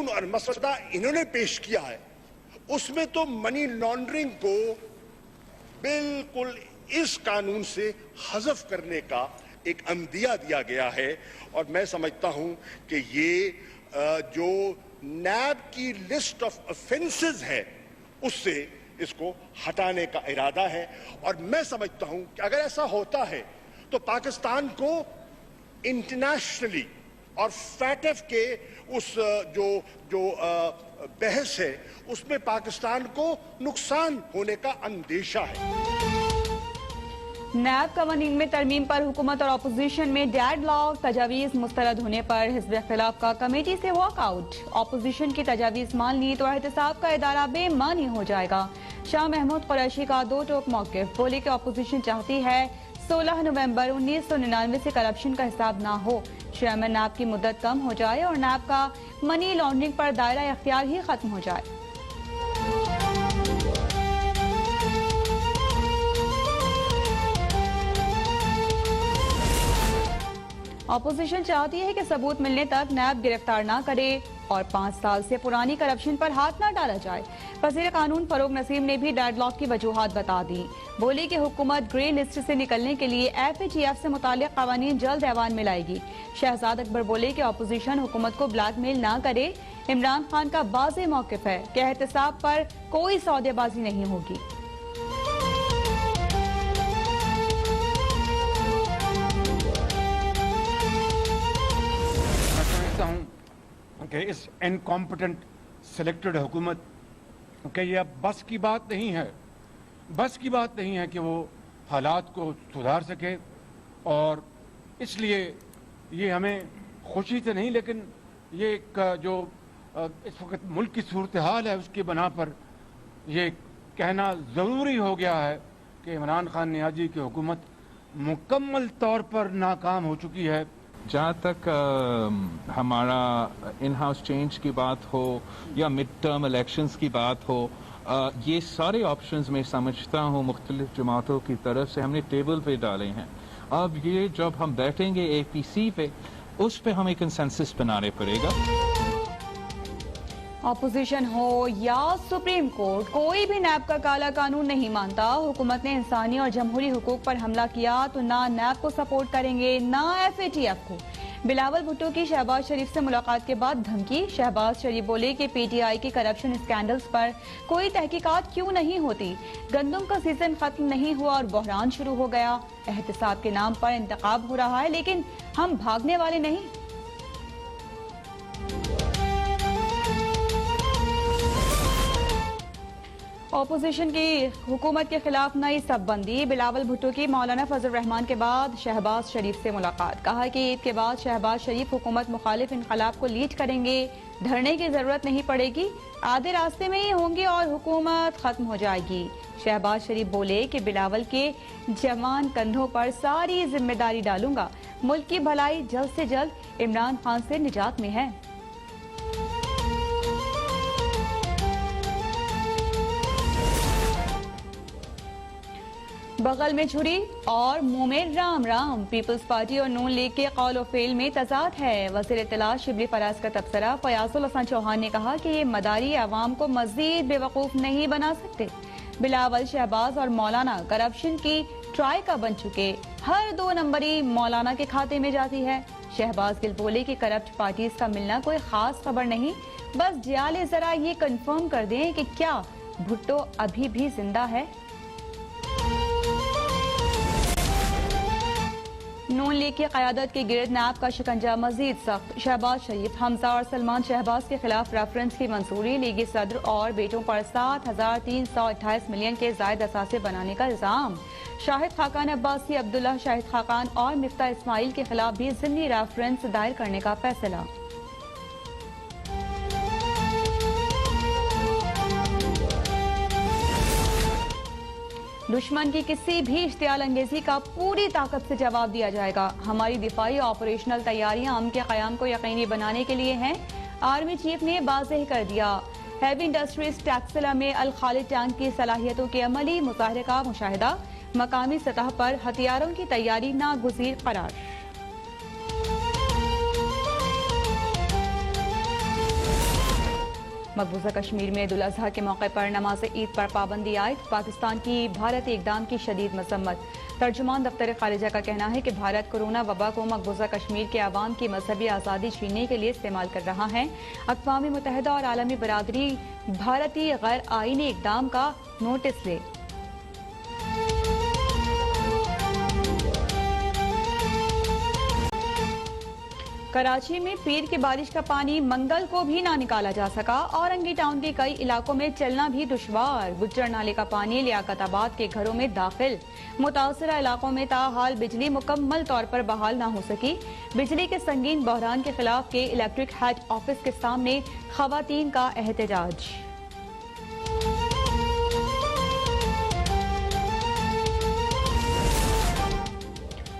और मसौदा इन्होंने पेश किया है उसमें तो मनी लॉन्ड्रिंग को बिल्कुल इस कानून से हज़फ करने का एक अंदिया दिया गया है। और मैं समझता हूं कि ये जो नैब की लिस्ट ऑफ ऑफेंसेस है उससे इसको हटाने का इरादा है। और मैं समझता हूं कि अगर ऐसा होता है तो पाकिस्तान को इंटरनेशनली और फैटफ के उस जो बहस है उसमें पाकिस्तान को नुकसान होने का अंदेशा है। नैब कवानीन में तरमीम पर हुकूमत और अपोजिशन में डेडलॉक, तजावीज मुस्तरद होने पर हिज़्ब इख्तिलाफ का कमेटी से वॉकआउट। अपोजिशन की तजावीज मान ली तो एहतसाब का इदारा बेमानी हो जाएगा। शाह महमूद कुरैशी का दो टोक मौक़िफ़, बोले कि अपोजिशन चाहती है 16 नवंबर 1999 से करप्शन का हिसाब ना हो, चेयरमैन नैब की मुद्दत कम हो जाए और नैब का मनी लॉन्ड्रिंग पर दायरा इख्तियार ही खत्म हो जाए। अपोजिशन चाहती है कि सबूत मिलने तक नैब गिरफ्तार ना करे और 5 साल से पुरानी करप्शन पर हाथ न डाला जाए। वज़ीर कानून फरूक नसीम ने भी डेडलॉक की वजूहात बता दी। बोली कि हुकूमत ग्रे लिस्ट से निकलने के लिए FATF से मुताल्लिक़ क़वानीन जल्द ऐवान में लाएगी। शहजाद अकबर बोले कि अपोजिशन हुकूमत को ब्लैकमेल ना करे। इमरान खान का वाज़ेह मौक़िफ़ है कि एहतसाब पर कोई सौदेबाजी नहीं होगी। कि इस इनकॉम्पिटेंट सिलेक्टेड हुकूमत कि ये अब बस की बात नहीं है कि वो हालात को सुधार सके, और इसलिए ये हमें खुशी से नहीं लेकिन ये एक जो इस वक्त मुल्क की सूरत हाल है उसकी बना पर ये कहना ज़रूरी हो गया है कि इमरान खान नियाज़ी की हुकूमत मुकम्मल तौर पर नाकाम हो चुकी है। जहाँ तक हमारा इन हाउस चेंज की बात हो या मिड टर्म इलेक्शंस की बात हो, ये सारे ऑप्शंस मैं समझता हूँ मुख्तलिफ जमातों की तरफ से हमने टेबल पे डाले हैं। अब ये जब हम बैठेंगे APC पे, उस पे हमें कंसेंसस बनाने पड़ेगा। अपोजिशन हो या सुप्रीम कोर्ट, कोई भी नैब का काला कानून नहीं मानता। हुकूमत ने इंसानी और जमहूरी हुकूक पर हमला किया तो ना नैब को सपोर्ट करेंगे ना FATF को। बिलावल भुट्टो की शहबाज शरीफ से मुलाकात के बाद धमकी। शहबाज शरीफ बोले कि PTI की करप्शन स्कैंडल्स पर कोई तहकीकात क्यों नहीं होती। गंदम का सीजन खत्म नहीं हुआ और बहरान शुरू हो गया। एहतसाब के नाम पर इंतखाब हो रहा है लेकिन हम भागने वाले नहीं। अपोजिशन की हुकूमत के खिलाफ नई सबबंदी। बिलावल भुट्टो की मौलाना फजल रहमान के बाद शहबाज शरीफ से मुलाकात। कहा कि ईद के बाद शहबाज शरीफ हुकूमत मुखालिफ इनकलाब को लीड करेंगे, धरने की जरूरत नहीं पड़ेगी, आधे रास्ते में ही होंगे और हुकूमत खत्म हो जाएगी। शहबाज शरीफ बोले कि बिलावल के जवान कंधों पर सारी जिम्मेदारी डालूंगा, मुल्क की भलाई जल्द से जल्द इमरान खान से निजात में है। बगल में छुरी और मुंह में राम राम। पीपल्स पार्टी और नून लीग के कौल और फेल में तजाद है। वज़ीर इत्तलात शिबली फराज का तबसरा। फयाजुल हसन चौहान ने कहा कि ये मदारी आवाम को मजीद बेवकूफ नहीं बना सकते। बिलावल, शहबाज और मौलाना करप्शन की ट्राई का बन चुके, हर 2 नंबरी मौलाना के खाते में जाती है। शहबाज गिल बोले कि करप्ट पार्टीज का मिलना कोई खास खबर नहीं, बस जियाले जरा ये कंफर्म कर दें कि क्या भुट्टो अभी भी जिंदा है। नून लीग की क़यादत के गिरद नैब का शिकंजा मजीद सख्त। शहबाज शरीफ, हमजा और सलमान शहबाज के खिलाफ रेफरेंस की मंजूरी। लीगी सदर और बेटों पर 7,328 मिलियन के जायद असासे बनाने का इल्जाम। शाहिद खाकान अब्बासी, अब्दुल्ला शाहिद खाकान और मिफ्ता इस्माइल के खिलाफ भी ज़िमनी रेफरेंस दायर करने का फैसला। दुश्मन की किसी भी इश्तियाल अंगेजी का पूरी ताकत से जवाब दिया जाएगा। हमारी दिफाई ऑपरेशनल तैयारियां अमन के क़याम को यकीनी बनाने के लिए हैं, आर्मी चीफ ने वाज़ेह कर दिया। हैवी इंडस्ट्रीज टैक्सिला में अल खालिद टैंक की सलाहियतों के अमली मुजाहरे का मुशाहिदा। मकामी सतह पर हथियारों की तैयारी नागुज़ीर करार। मकबूजा कश्मीर में ईद उल अजहा के मौके पर नमाज ईद पर पाबंदी आयद। पाकिस्तान की भारतीय इकदाम की शदीद मजम्मत। तर्जुमान दफ्तर खारिजा का कहना है कि भारत कोरोना वबा को मकबूजा कश्मीर के अवाम की मजहबी आज़ादी छीनने के लिए इस्तेमाल कर रहा है। अक़वाम मुत्तहिदा और आलमी बरादरी भारतीय गैर आईनी इकदाम का नोटिस ले। कराची में पीर की बारिश का पानी मंगल को भी ना निकाला जा सका। औरंगी टाउन के कई इलाकों में चलना भी दुश्वार। गुज्जर नाले का पानी लियाकताबाद के घरों में दाखिल। मुतासरा इलाकों में ताहाल बिजली मुकम्मल तौर पर बहाल ना हो सकी। बिजली के संगीन बहरान के खिलाफ के इलेक्ट्रिक हेड ऑफिस के सामने खवातीन का एहतजाज।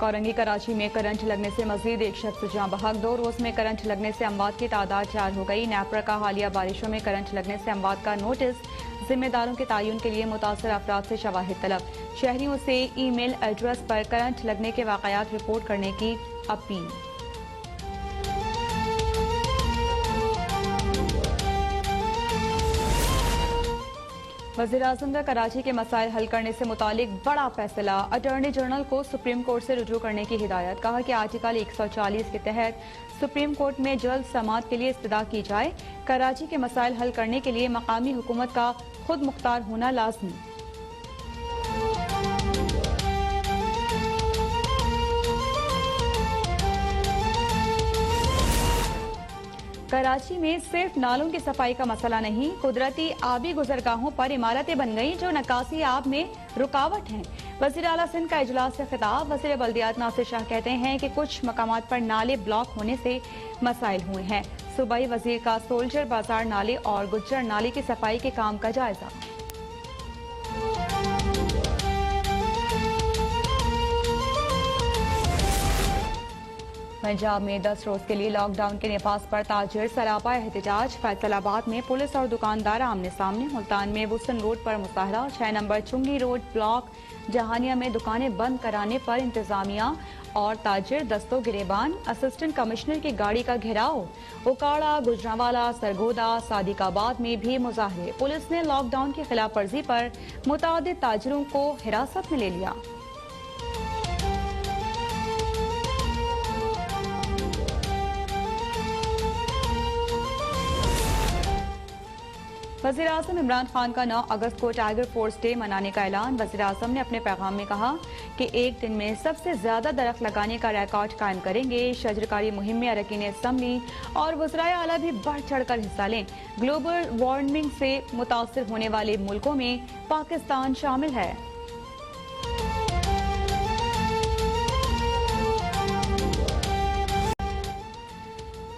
औरंगी कराची में करंट लगने से मजीद एक शख्स जाँ बहक। 2 रोज में करंट लगने से अमवात की तादाद 4 हो गई। नेपरा का हालिया बारिशों में करंट लगने से अमवात का नोटिस। जिम्मेदारों के तयन के लिए मुतासर अफराद से शवाहिद तलब। शहरियों से ईमेल एड्रेस पर करंट लगने के वाकयात रिपोर्ट करने की अपील। वज़ीर-ए-आज़म का कराची के मसाइल हल करने से मुतालिक बड़ा फैसला। अटॉर्नी जनरल को सुप्रीम कोर्ट से रुजू करने की हिदायत। कहा कि आर्टिकल 140 के तहत सुप्रीम कोर्ट में जल्द समाअत के लिए इस्तदा की जाए। कराची के मसाइल हल करने के लिए मकामी हुकूमत का खुद मुख्तार होना लाजमी। कराची में सिर्फ नालों की सफाई का मसला नहीं, कुदरती आबी गुजरगाहों पर इमारतें बन गई जो नकासी आब में रुकावट हैं। वज़ीर आला सिंध का इजलास से खिताब। वज़ीर बल्दियात नासिर शाह कहते हैं कि कुछ मकामात पर नाले ब्लॉक होने से मसाइल हुए हैं। सूबाई वजीर का सोल्जर बाजार नाले और गुज्जर नाले की सफाई के काम का जायजा। पंजाब में 10 रोज के लिए लॉकडाउन के नफाज पर ताजिर सरापा एहतजाज। फैसलाबाद में पुलिस और दुकानदार आमने सामने। मुल्तान में वुसन रोड पर मुजाहरा। 6 नंबर चुंगी रोड ब्लॉक जहानिया में दुकानें बंद कराने पर इंतजामिया और ताजिर दस्तों गिरेबान। असिस्टेंट कमिश्नर की गाड़ी का घेराव। उकाड़ा, गुजरांवाला, सरगोदा, सादिकाबाद में भी मुजाहरे। पुलिस ने लॉकडाउन की खिलाफ वर्जी पर मुतादिद ताजिरों को हिरासत में ले लिया। वज़ीर-ए-आज़म इमरान खान का 9 अगस्त को टाइगर फोर्स डे मनाने का ऐलान। वज़ीर-ए-आज़म ने अपने पैगाम में कहा कि एक दिन में सबसे ज्यादा दरख्त लगाने का रिकॉर्ड कायम करेंगे। शजरकारी मुहिम में अरकान असम्बली और वज़राए आला भी बढ़ चढ़ कर हिस्सा लें। ग्लोबल वार्मिंग से मुतासर होने वाले मुल्कों में पाकिस्तान शामिल है।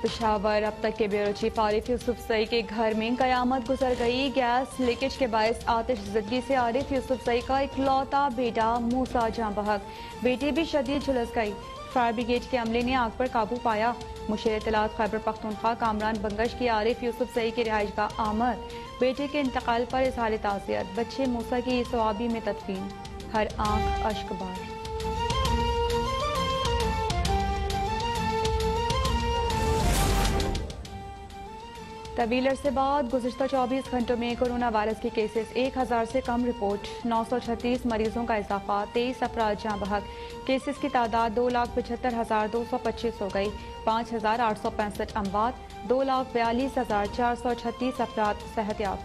पेशावर अब तक के ब्यूरो चीफ आरिफ यूसुफजई के घर में कयामत गुजर गई। गैस लीकेज के बायस आतिशज़दगी से आरिफ यूसुफजई का इकलौता बेटा मूसा जाँ बहक। बेटी भी शदीद झुलस गई। फायर ब्रिगेड के अमले ने आग पर काबू पाया। मुशीर इत्तलात खैबर पख्तूनख्वा कामरान बंगश की आरिफ यूसुफजई की रिहाइश का आमद। बेटे के इंतकाल पर इज़हार ताज़ियत। बच्चे मूसा की सवाबी में तदफीन। हर आंख अश्क बार। तवील अरसे बाद गुज़िश्ता 24 घंटों में कोरोना वायरस के केसेस 1000 से कम रिपोर्ट। 936 मरीजों का इजाफा। 23 अफराद जाँ बहक। केसेस की तादाद 2,75,225 हो गई। 5,865 अमवात। 2,42,436 अफराद सेहतयाब।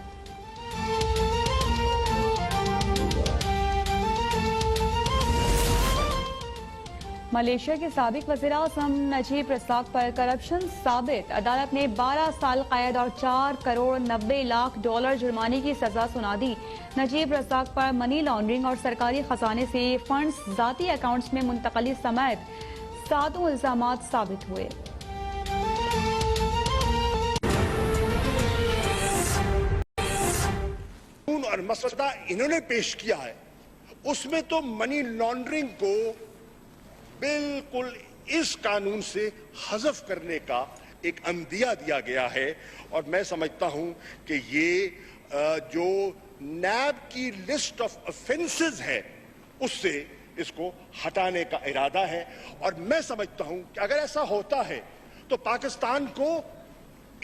मलेशिया के साबिक वज़ीर-ए-आज़म नजीब रज़ाक पर करप्शन साबित। अदालत ने 12 साल कैद और 4 करोड़ 90 लाख डॉलर जुर्माने की सजा सुना दी। नजीब रज़ाक पर मनी लॉन्ड्रिंग और सरकारी खजाने से फंड्स जाती अकाउंट्स में मुंतकली समेत 7 इल्जामात साबित हुए। और मसला इन्होंने पेश किया है उसमें तो मनी लॉन्ड्रिंग को बिल्कुल इस कानून से हज़फ करने का एक अंदिया दिया गया है। और मैं समझता हूं कि ये जो नैब की लिस्ट ऑफ ऑफेंसेस है उससे इसको हटाने का इरादा है। और मैं समझता हूं कि अगर ऐसा होता है तो पाकिस्तान को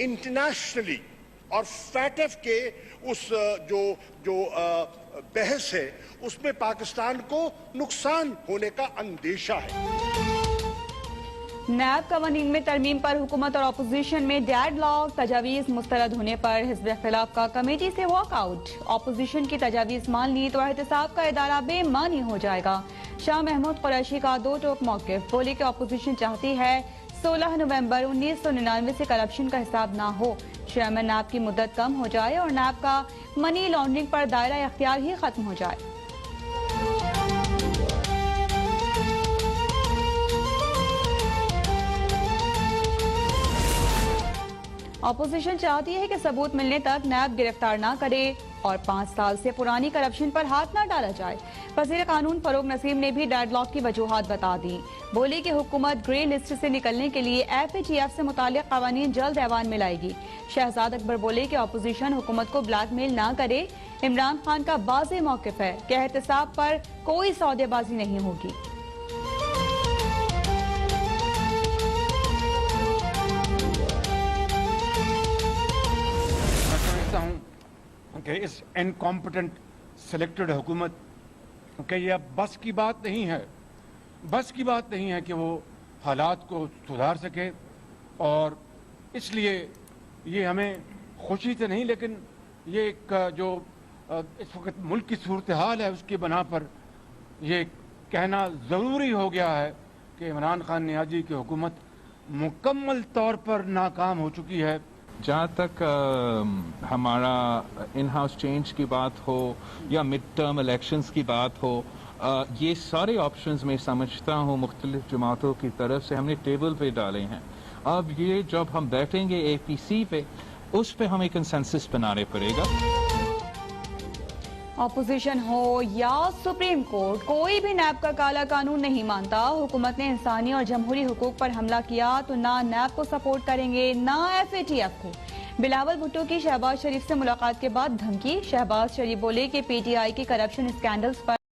इंटरनेशनली और फैटफ के उस जो जो बहस है उसमें पाकिस्तान को नुकसान होने का अंदेशा है। नैब कवानीन में तरमीम पर हुकूमत और अपोजिशन में डेडलॉक, तजावीज मुस्तरद होने पर हिज़्ब इख्तिलाफ का कमेटी से वॉकआउट। अपोजिशन की तजावीज मान ली तो एहतसाब का इदारा बेमानी हो जाएगा। शाह महमूद कुरैशी का दो टोक मौक़िफ़, बोले कि अपोजिशन चाहती है 16 नवंबर 1999 से करप्शन का हिसाब ना हो, चेयरमैन नैब की मुद्दत कम हो जाए और नैब का मनी लॉन्ड्रिंग पर दायरा इख्तियार ही खत्म हो जाए। अपोजिशन चाहती है कि सबूत मिलने तक नैब गिरफ्तार ना करे और 5 साल से पुरानी करप्शन पर हाथ न डाला जाए। वज़ीर कानून फरूक नसीम ने भी डेडलॉक की वजूहात बता दी। बोली कि हुकूमत ग्रे लिस्ट से निकलने के लिए FATF से मुताल्लिक़ कवानीन जल्द ऐवान में लाएगी। शहजाद अकबर बोले कि अपोजिशन हुकूमत को ब्लैकमेल ना करे। इमरान खान का वाज़ेह मौक़िफ़ है कि एहतसाब पर कोई सौदेबाजी नहीं होगी। कि इस इनकॉम्पिटेंट सिलेक्टेड हुकूमत कि ये अब बस की बात नहीं है कि वो हालात को सुधार सके, और इसलिए ये हमें खुशी से नहीं, लेकिन ये एक जो इस वक्त मुल्क की सूरत हाल है उसकी बना पर ये कहना ज़रूरी हो गया है कि इमरान खान नियाज़ी की हुकूमत मुकम्मल तौर पर नाकाम हो चुकी है। जहाँ तक हमारा इन हाउस चेंज की बात हो या मिड टर्म इलेक्शंस की बात हो, ये सारे ऑप्शंस मैं समझता हूँ मुख्तलिफ जमातों की तरफ से हमने टेबल पे डाले हैं। अब ये जब हम बैठेंगे APC पे, उस पे हमें कंसेंसस बनाने पड़ेगा। अपोजिशन हो या सुप्रीम कोर्ट, कोई भी नैब का काला कानून नहीं मानता। हुकूमत ने इंसानी और जमहूरी हुकूक पर हमला किया तो ना नैब को सपोर्ट करेंगे ना FATF को। बिलावल भुट्टो की शहबाज शरीफ से मुलाकात के बाद धमकी। शहबाज शरीफ बोले कि PTI के करप्शन स्कैंडल्स पर